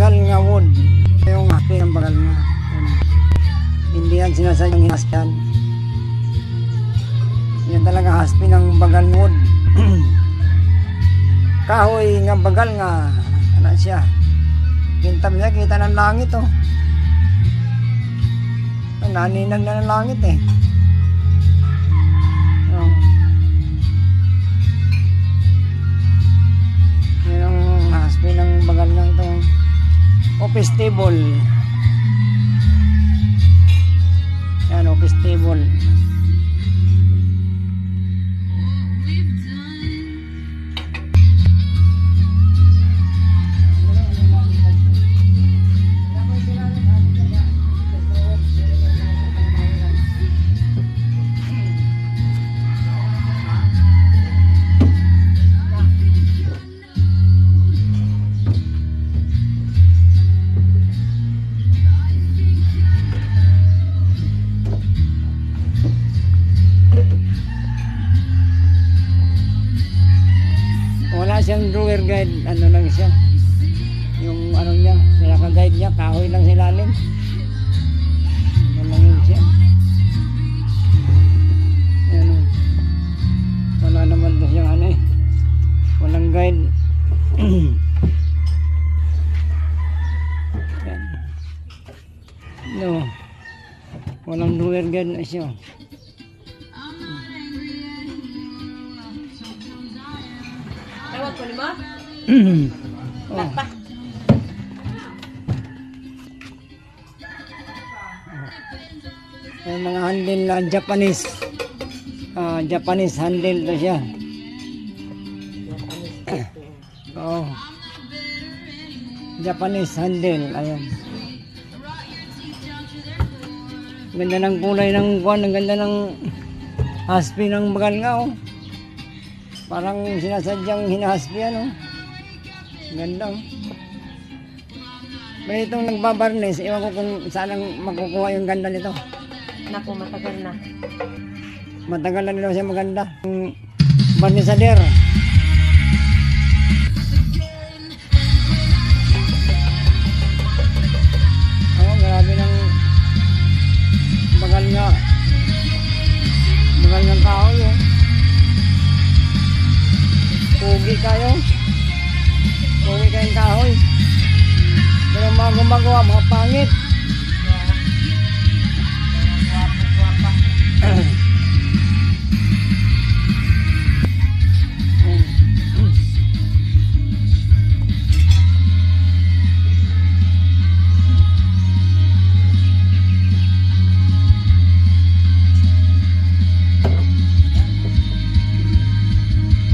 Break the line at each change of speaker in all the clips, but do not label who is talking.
bagal nga wood. Yung happy ng bagal nga. Yan. Hindi yan sinasadyang hinasyan. Yan talaga haspi ng bagal wood. Kahoy nga bagal nga. Ano siya? Kintab niya, kita ng langit oh. Naninag na ng langit eh. Oh. Yan ang haspi ng bagal nga itong office table. Yan, office table. Wala siyang drawer guide, ano lang siya. Yung ano niya, pinaka-guide niya, kahoy lang sa ilalim. Ano lang yun siya. Yan o. Wala naman na siyang ano eh. Walang guide. Yan. No. Walang drawer guide na siya.
Tawag ko lima?
Oh. May mga handle na Japanese. Japanese handle to siya. Oh. Japanese handle. Ayan. Ganda ng kulay ng kuwan. Ang ganda ng haspi ng bagal nga oh. Parang sinasadyang hinahaspi ano. Ganda oh. May itong nagbabarnes, ewan ko kung saan ang makukuha yung ganda nito.
Naku, matagal na.
Matagal na nila siya maganda. Yung barnisader. Oh, grabe ng bagal nga. Bagal ng kahoy oh. Pugi kayo. Pugi kayong kahoy. Pero mga gumagawa, mga pangit.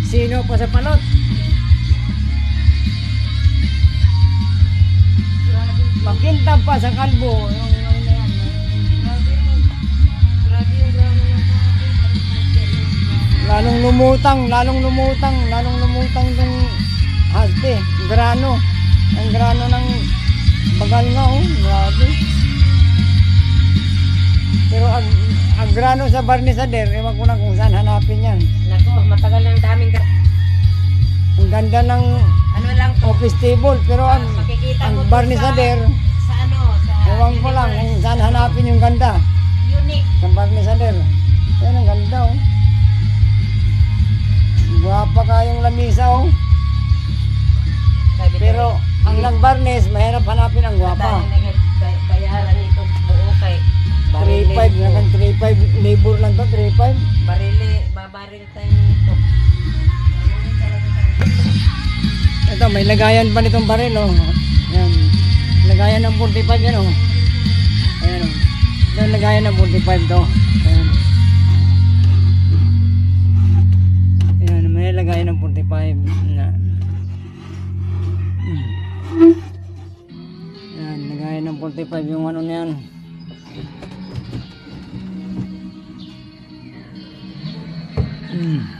Sino pa sa palot? Makintab pa sa kalbo. Lalong lumutang itong haspi. Grano. Ang grano ng bagal nga oh. Grabe. Pero ang grano sa barnisader, ewan ko na kung saan hanapin yan.
Naku, matagal na ang daming
Ang ganda ng
ano lang po.
office table, pero ang
Makikita mo to
barnisader,
sa ano, sa
ewan ko lang kung saan hanapin yung ganda.
unique.
Sa barnisader. Yan ang ganda oh. Guwapa kayong lamisa oh. Pero ang nagbarnes, mahirap hanapin ang guwapa.
Bayaran ito buo kay
3.5 na kan 3.5 labor lang to, 3.5.
Babaril tayo nito.
Ito, may lagayan pa nitong baril oh. Yan. Lagayan ng 45 yan oh. Ayan oh. Ito yung lagayan ng 45 to. Ayan. Ayan, may lagayan ng 45 na. Ayan, lagayan ng 45 yung ano na yan. Mm.